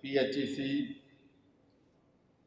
PHEC,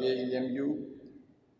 KEMU,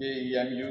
KEMU,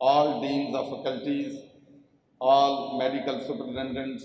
all deans of faculties, all medical superintendents,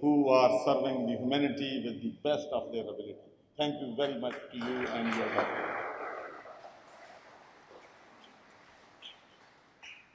who are serving the humanity with the best of their ability. Thank you very much to you and your work.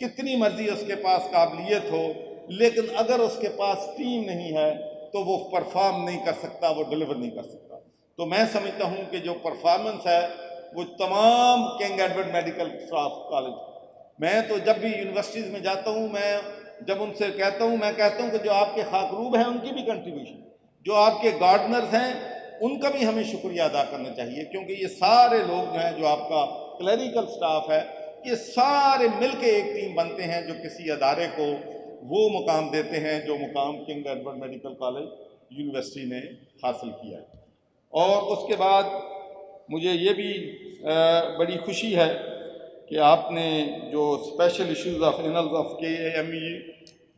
کتنی مرضی اس کے پاس قابلیت ہو، لیکن اگر اس کے پاس team نہیں ہے تو وہ پرفارم نہیں کر سکتا، وہ ڈلیور نہیں کر سکتا۔ تو میں سمجھتا ہوں کہ جو پرفارمنس ہے وہ تمام king Edward medical staff college, میں تو جب بھی یونیورسٹیز میں جاتا ہوں، میں جب ان سے کہتا ہوں، میں کہتا ہوں کہ جو آپ کے خاکروب ہیں ان کی بھی کنٹریبیوشن، جو آپ کے گارڈنرز ہیں ان کا بھی ہمیں شکریہ ادا کرنا چاہیے، کیونکہ یہ سارے لوگ جو ہیں، جو آپ کا کلیریکل سٹاف ہے، یہ سارے مل کے ایک ٹیم بنتے ہیں جو کسی ادارے کو وہ مقام دیتے ہیں جو مقام king Edward medical college university نے حاصل کیا ہے۔ اور اس کے بعد مجھے یہ بھی بڑی خوشی ہے کہ آپ نے جو special issues of annals of KAME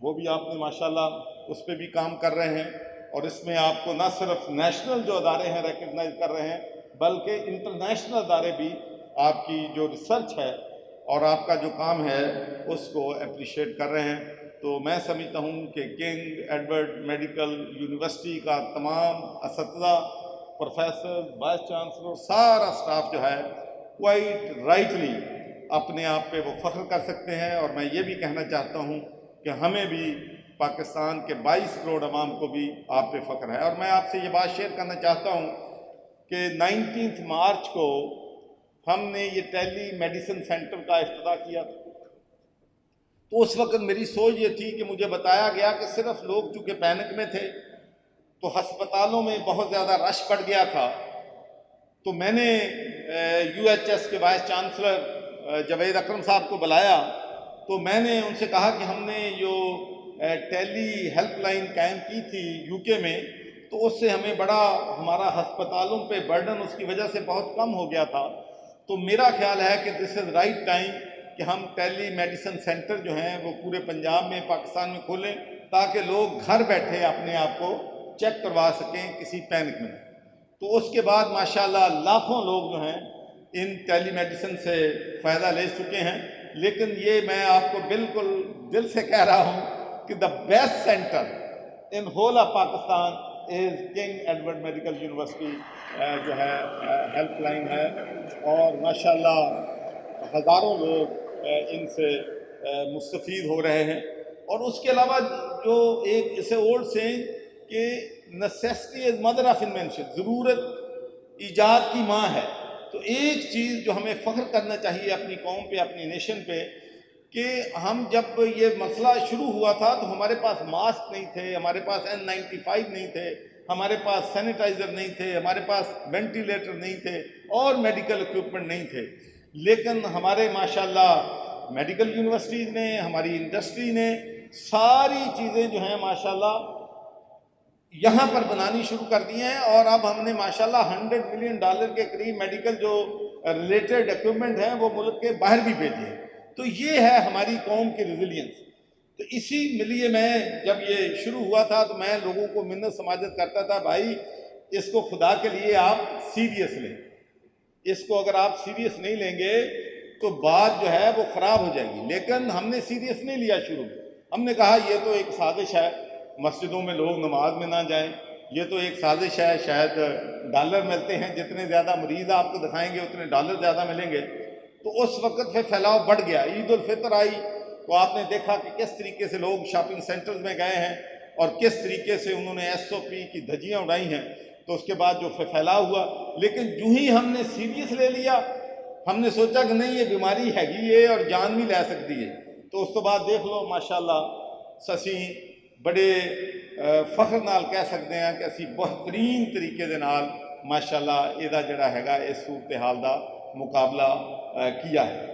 وہ بھی آپ نے ماشاءاللہ اس پہ بھی کام کر رہے ہیں، اور اس میں آپ کو نہ صرف نیشنل جو ادارے ہیں ریکگنائز کر رہے ہیں، بلکہ انٹرنیشنل ادارے بھی آپ کی جو ریسرچ ہے اور آپ کا جو کام ہے اس کو اپریشیٹ کر رہے ہیں۔ تو میں سمجھتا ہوں کہ کنگ ایڈورڈ میڈیکل یونیورسٹی کا تمام اساتذہ، پروفیسر، وائس چانسلر، سارا سٹاف جو ہے کوائٹ رائٹلی اپنے آپ پہ وہ فخر کر سکتے ہیں، اور میں یہ بھی کہنا چاہتا ہوں کہ ہمیں بھی پاکستان کے 22 کروڑ عوام کو بھی آپ پہ فخر ہے۔ اور میں آپ سے یہ بات شیئر کرنا چاہتا ہوں کہ 19 مارچ کو ہم نے یہ ٹیلی میڈیسن سینٹر کا افتتاح کیا تھا، تو اس وقت میری سوچ یہ تھی کہ مجھے بتایا گیا کہ صرف لوگ چونکہ پینک میں تھے تو ہسپتالوں میں بہت زیادہ رش پڑ گیا تھا، تو میں نے UHS کے وائس چانسلر جاوید اکرم صاحب کو بلایا، تو میں نے ان سے کہا کہ ہم نے جو ٹیلی ہیلپ لائن قائم کی تھی UK میں، تو اس سے ہمیں بڑا ہمارا ہسپتالوں پہ برڈن اس کی وجہ سے بہت کم ہو گیا تھا، تو میرا خیال ہے کہ دس از رائٹ ٹائم کہ ہم ٹیلی میڈیسن سینٹر جو ہیں وہ پورے پنجاب میں، پاکستان میں کھولیں، تاکہ لوگ گھر بیٹھے اپنے آپ کو چیک کروا سکیں کسی پینک میں۔ تو اس کے بعد ماشاءاللہ لاکھوں لوگ جو ہیں ان ٹیلی میڈیسن سے فائدہ لے چکے ہیں، لیکن یہ میں آپ کو بالکل دل سے کہہ رہا ہوں کہ the best centre in whole of Pakistan is king Edward medical university جو ہے ہیلپ لائن ہے، اور ماشاءاللہ ہزاروں لوگ ان سے مستفید ہو رہے ہیں۔ اور اس کے علاوہ جو ایک اسے اولڈ سینگ کہ necessity is mother of invention, ضرورت ایجاد کی ماں ہے۔ تو ایک چیز جو ہمیں فخر کرنا چاہیے اپنی قوم پہ، اپنی نیشن پہ، کہ ہم جب یہ مسئلہ شروع ہوا تھا تو ہمارے پاس ماسک نہیں تھے، ہمارے پاس N95 نہیں تھے، ہمارے پاس سینیٹائزر نہیں تھے، ہمارے پاس وینٹیلیٹر نہیں تھے، اور میڈیکل اکوپمنٹ نہیں تھے، لیکن ہمارے ماشاءاللہ میڈیکل یونیورسٹیز نے، ہماری انڈسٹری نے ساری چیزیں جو ہیں ماشاءاللہ یہاں پر بنانی شروع کر دی ہیں، اور اب ہم نے ماشاءاللہ $100 ملین کے قریب میڈیکل جو ریلیٹڈ اکوپمنٹ ہیں وہ ملک کے باہر بھی بھیجے ہیں۔ تو یہ ہے ہماری قوم کی ریزیلینس۔ تو اسی لیے میں جب یہ شروع ہوا تھا تو میں لوگوں کو منت سماجت کرتا تھا، بھائی اس کو خدا کے لیے آپ سیریس لیں، اس کو اگر آپ سیریس نہیں لیں گے تو بات جو ہے وہ خراب ہو جائے گی۔ لیکن ہم نے سیریس نہیں لیا شروع میں، ہم نے کہا یہ تو ایک سازش ہے، مسجدوں میں لوگ نماز میں نہ جائیں، یہ تو ایک سازش ہے، شاید ڈالر ملتے ہیں، جتنے زیادہ مریض آپ کو دکھائیں گے اتنے ڈالر زیادہ ملیں گے۔ تو اس وقت پھر پھیلاؤ بڑھ گیا، عید الفطر آئی تو آپ نے دیکھا کہ کس طریقے سے لوگ شاپنگ سینٹرز میں گئے ہیں اور کس طریقے سے انہوں نے SOP کی دھجیاں اڑائی ہیں، تو اس کے بعد جو پھیلاؤ ہوا۔ لیکن جو ہی ہم نے سیریس لے لیا، ہم نے سوچا کہ نہیں یہ بیماری ہے یہ اور جان بھی لے سکتی ہے، تو اس کے بعد دیکھ لو ماشاءاللہ سسی بڑے فخر نال کہہ سکتے ہیں کہ اسی بہترین طریقے دے نال ماشاءاللہ ਇਹਦਾ ਜਿਹੜਾ ਹੈਗਾ ਇਸ صورتحال ਦਾ مقابلہ کیا ہے۔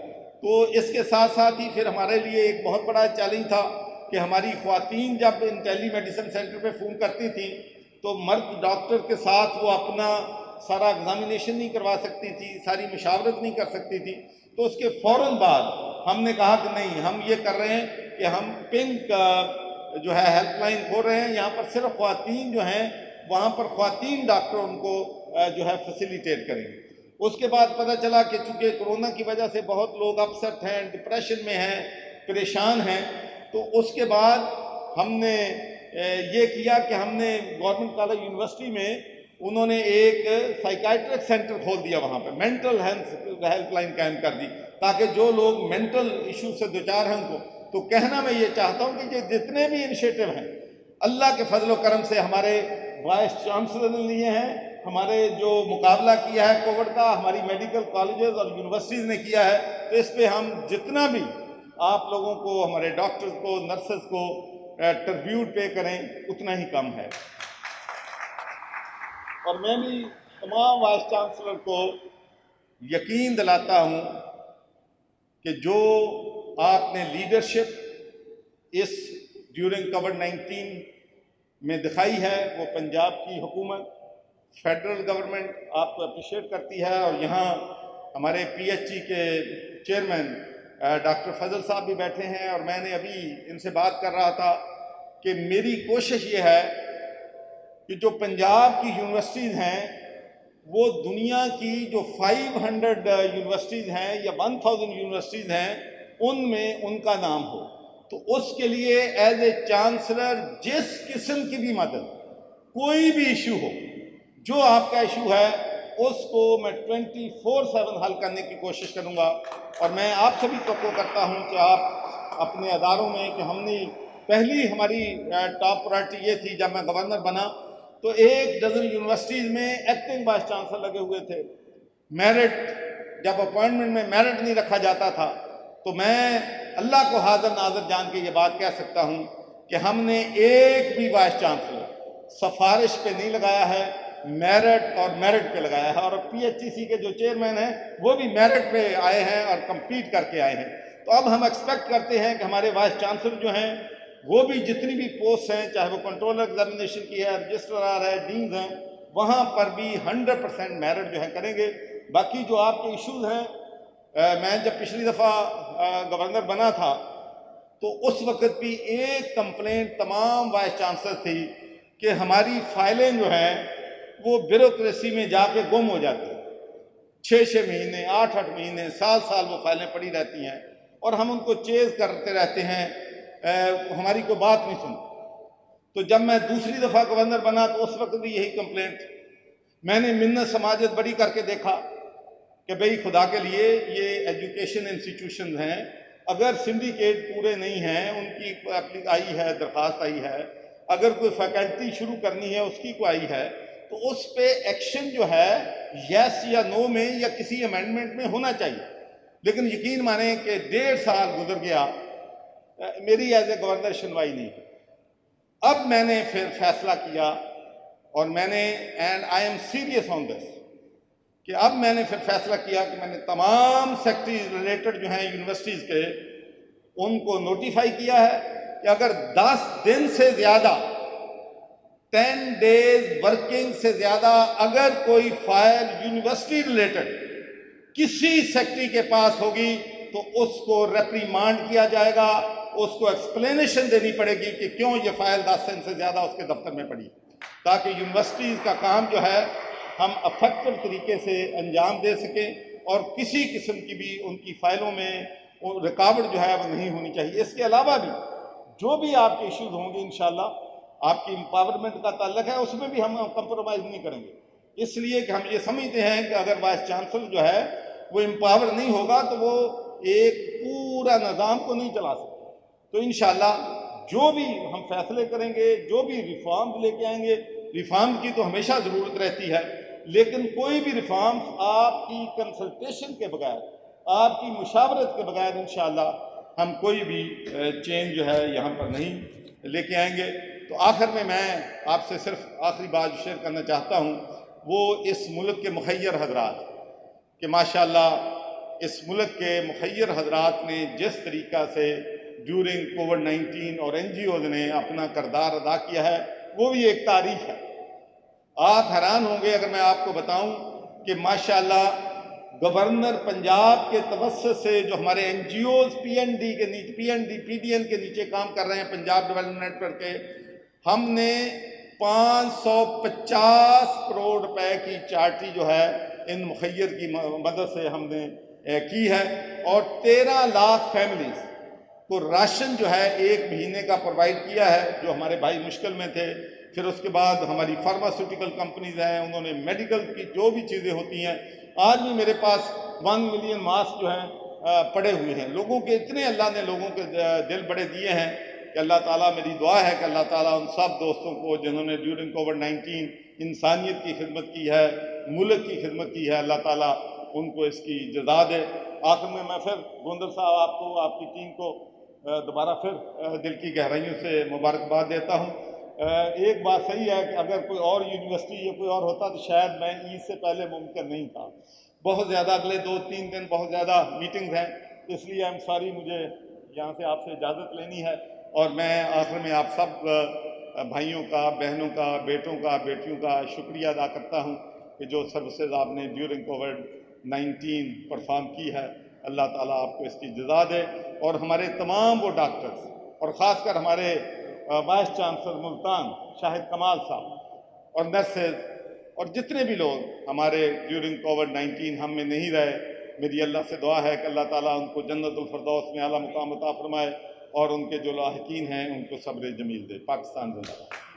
تو اس کے ساتھ ساتھ ہی پھر ہمارے لیے ایک بہت بڑا چیلنج تھا کہ ہماری خواتین جب ان ٹیلی میڈیسن سینٹر پہ فون کرتی تھیں تو مرد ڈاکٹر کے ساتھ وہ اپنا سارا ایگزامینیشن نہیں کروا سکتی تھی، ساری مشاورت نہیں کر سکتی تھی۔ تو اس کے فوراً بعد ہم نے کہا کہ نہیں، ہم یہ کر رہے ہیں کہ ہم پنک جو ہے ہیلپ لائن کھول رہے ہیں، یہاں پر صرف خواتین جو ہیں وہاں پر خواتین ڈاکٹر ان کو جو ہے فیسیلیٹیٹ کریں گے۔ اس کے بعد پتہ چلا کہ چونکہ کرونا کی وجہ سے بہت لوگ اپسٹ ہیں، ڈپریشن میں ہیں، پریشان ہیں، تو اس کے بعد ہم نے یہ کیا کہ ہم نے گورنمنٹ کالج یونیورسٹی میں انہوں نے ایک سائیکائٹرک سینٹر کھول دیا، وہاں پہ مینٹل ہیلتھ ہیلپ لائن قائم کر دی، تاکہ جو لوگ مینٹل ایشو سے دوچار ہیں ان کو. تو کہنا میں یہ چاہتا ہوں کہ جتنے بھی انیشیٹو ہیں اللہ کے فضل و کرم سے ہمارے وائس چانسلر نے لیے ہیں، ہمارے جو مقابلہ کیا ہے کووڈ کا، ہماری میڈیکل کالجز اور یونیورسٹیز نے کیا ہے، تو اس پہ ہم جتنا بھی آپ لوگوں کو، ہمارے ڈاکٹرز کو، نرسز کو ٹربیوٹ پے کریں اتنا ہی کم ہے. اور میں بھی تمام وائس چانسلر کو یقین دلاتا ہوں کہ جو آپ نے لیڈرشپ اس ڈیورنگ کووڈ-19 میں دکھائی ہے، وہ پنجاب کی حکومت، فیڈرل گورنمنٹ آپ کو اپریشیٹ کرتی ہے. اور یہاں ہمارے پی ایچ ای کے چیئرمین ڈاکٹر فضل صاحب بھی بیٹھے ہیں، اور میں نے ابھی ان سے بات کر رہا تھا کہ میری کوشش یہ ہے کہ جو پنجاب کی یونیورسٹیز ہیں وہ دنیا کی جو 500 یونیورسٹیز ہیں یا 1000 یونیورسٹیز ہیں ان میں ان کا نام ہو. تو اس کے لیے ایز اے چانسلر جس قسم کی بھی مدد، کوئی بھی ایشو ہو، جو آپ کا ایشو ہے اس کو میں 24/7 حل کرنے کی کوشش کروں گا. اور میں آپ سے بھی توقع کرتا ہوں کہ آپ اپنے اداروں میں، کہ ہم نے پہلی ہماری ٹاپ پرائرٹی یہ تھی جب میں گورنر بنا تو 1 ڈزن یونیورسٹیز میں ایکٹنگ وائس چانسلر لگے ہوئے تھے. میرٹ، جب اپوائنٹمنٹ میں میرٹ نہیں رکھا جاتا تھا تو میں اللہ کو حاضر ناظر جان کے یہ بات کہہ سکتا ہوں کہ ہم نے ایک بھی وائس چانسلر سفارش پہ نہیں لگایا ہے، میرٹ اور میرٹ پہ لگایا ہے. اور پی ایچ ای سی کے جو چیئرمین ہیں وہ بھی میرٹ پہ آئے ہیں اور کمپیٹ کر کے آئے ہیں. تو اب ہم ایکسپیکٹ کرتے ہیں کہ ہمارے وائس چانسلر جو ہیں وہ بھی جتنی بھی پوسٹ ہیں، چاہے وہ کنٹرولر ایگزامینیشن کی ہے، رجسٹرار ہے، ڈینز ہیں، وہاں پر بھی 100% میرٹ جو ہے کریں گے. باقی جو آپ کے ایشوز ہیں، میں جب پچھلی دفعہ گورنر بنا تھا تو اس وقت بھی ایک کمپلینٹ تمام وائس چانسلر تھی کہ ہماری فائلیں جو ہیں وہ بیوروکریسی میں جا کے گم ہو جاتی ہیں. 6 مہینے، 8 مہینے، سال وہ فائلیں پڑی رہتی ہیں اور ہم ان کو چیز کرتے رہتے ہیں، ہماری کوئی بات نہیں سنتے. تو جب میں دوسری دفعہ گورنر بنا تو اس وقت بھی یہی کمپلینٹ تھی. میں نے منت سماجت بڑی کر کے دیکھا کہ بھئی خدا کے لیے یہ ایجوکیشن انسٹیٹیوشنز ہیں، اگر سنڈیکیٹ پورے نہیں ہیں، ان کی آئی ہے، درخواست آئی ہے، اگر کوئی فیکلٹی شروع کرنی ہے اس کی کوئی آئی ہے، تو اس پہ ایکشن جو ہے یس یا نو میں یا کسی امینڈمنٹ میں ہونا چاہیے. لیکن یقین مانیں کہ 1.5 سال گزر گیا، میری ایز اے گورنر سنوائی نہیں. اب میں نے پھر فیصلہ کیا اور میں نے اینڈ آئی ایم سیریس آن دس کہ اب میں نے پھر فیصلہ کیا کہ میں نے تمام سیکٹریز ریلیٹڈ جو ہیں یونیورسٹیز کے ان کو نوٹیفائی کیا ہے کہ اگر 10 دن سے زیادہ 10 days ورکنگ سے زیادہ اگر کوئی فائل یونیورسٹی ریلیٹڈ کسی سیکٹری کے پاس ہوگی تو اس کو ریپریمانڈ کیا جائے گا، اس کو ایکسپلینیشن دینی پڑے گی کہ کیوں یہ فائل 10 دن سے زیادہ اس کے دفتر میں پڑی، تاکہ یونیورسٹیز کا کام جو ہے ہم افیکٹو طریقے سے انجام دے سکیں اور کسی قسم کی بھی ان کی فائلوں میں رکاوٹ جو ہے وہ نہیں ہونی چاہیے. اس کے علاوہ بھی جو بھی آپ کے ایشوز ہوں گے انشاءاللہ آپ کی امپاورمنٹ کا تعلق ہے، اس میں بھی ہم کمپرومائز نہیں کریں گے، اس لیے کہ ہم یہ سمجھتے ہیں کہ اگر وائس چانسلر جو ہے وہ امپاور نہیں ہوگا تو وہ ایک پورا نظام کو نہیں چلا سکتا. تو انشاءاللہ جو بھی ہم فیصلے کریں گے، جو بھی ریفارمز لے کے آئیں گے، ریفارم کی تو ہمیشہ ضرورت رہتی ہے، لیکن کوئی بھی ریفارمز آپ کی کنسلٹیشن کے بغیر، آپ کی مشاورت کے بغیر انشاءاللہ ہم کوئی بھی چینج جو ہے یہاں پر نہیں لے کے آئیں گے. تو آخر میں آپ سے صرف آخری بات شیئر کرنا چاہتا ہوں، وہ اس ملک کے مخیر حضرات کہ ماشاءاللہ اس ملک کے مخیر حضرات نے جس طریقہ سے ڈیورنگ کووڈ-19 اور این جی اوز نے اپنا کردار ادا کیا ہے وہ بھی ایک تاریخ ہے. آپ حیران ہوں گے اگر میں آپ کو بتاؤں کہ ماشاءاللہ گورنر پنجاب کے توسط سے جو ہمارے N G Os P N D P D N کے نیچے کام کر رہے ہیں، پنجاب ڈیولپمنٹ نیٹ ورک کے، ہم نے 550 کروڑ روپے کی چارٹی جو ہے ان مخیر کی مدد سے ہم نے کی ہے، اور 13 لاکھ فیملیز کو راشن جو ہے 1 مہینے کا پرووائڈ کیا ہے جو ہمارے بھائی مشکل میں تھے. پھر اس کے بعد ہماری فارماسیوٹیکل کمپنیز ہیں، انہوں نے میڈیکل کی جو بھی چیزیں ہوتی ہیں، آج بھی میرے پاس 1 ملین ماسک جو ہیں پڑے ہوئے ہیں. لوگوں کے اتنے اللہ نے لوگوں کے دل بڑے دیے ہیں کہ اللہ تعالیٰ، میری دعا ہے کہ اللہ تعالیٰ ان سب دوستوں کو جنہوں نے ڈیورنگ کووڈ-19 انسانیت کی خدمت کی ہے، ملک کی خدمت کی ہے، اللہ تعالیٰ ان کو اس کی جزا دے. آخر میں پھر گوندل صاحب آپ کو، آپ کی ٹیم کو دوبارہ پھر دل کی گہرائیوں سے مبارکباد دیتا ہوں. ایک بات صحیح ہے کہ اگر کوئی اور یونیورسٹی یا کوئی اور ہوتا تو شاید میں عید سے پہلے ممکن نہیں تھا. بہت زیادہ اگلے 2-3 دن بہت زیادہ میٹنگز ہیں، اس لیے آئی ایم سوری، مجھے یہاں سے آپ سے اجازت لینی ہے. اور میں آخر میں آپ سب بھائیوں کا، بہنوں کا، بیٹوں کا، بیٹیوں کا شکریہ ادا کرتا ہوں کہ جو سروسز آپ نے ڈیورنگ کووڈ-19 پرفارم کی ہے. اللہ تعالیٰ آپ کو اس کی جزا دے. اور ہمارے تمام وہ ڈاکٹرز اور خاص کر ہمارے وائس چانسلر ملتان شاہد کمال صاحب اور نرسز اور جتنے بھی لوگ ہمارے ڈیورنگ کووڈ-19 ہم میں نہیں رہے، میری اللہ سے دعا ہے کہ اللہ تعالیٰ ان کو جنت الفردوس میں اعلیٰ مقام عطا فرمائے اور ان کے جو لاحقین ہیں ان کو صبر جمیل دے. پاکستان زندہ باد.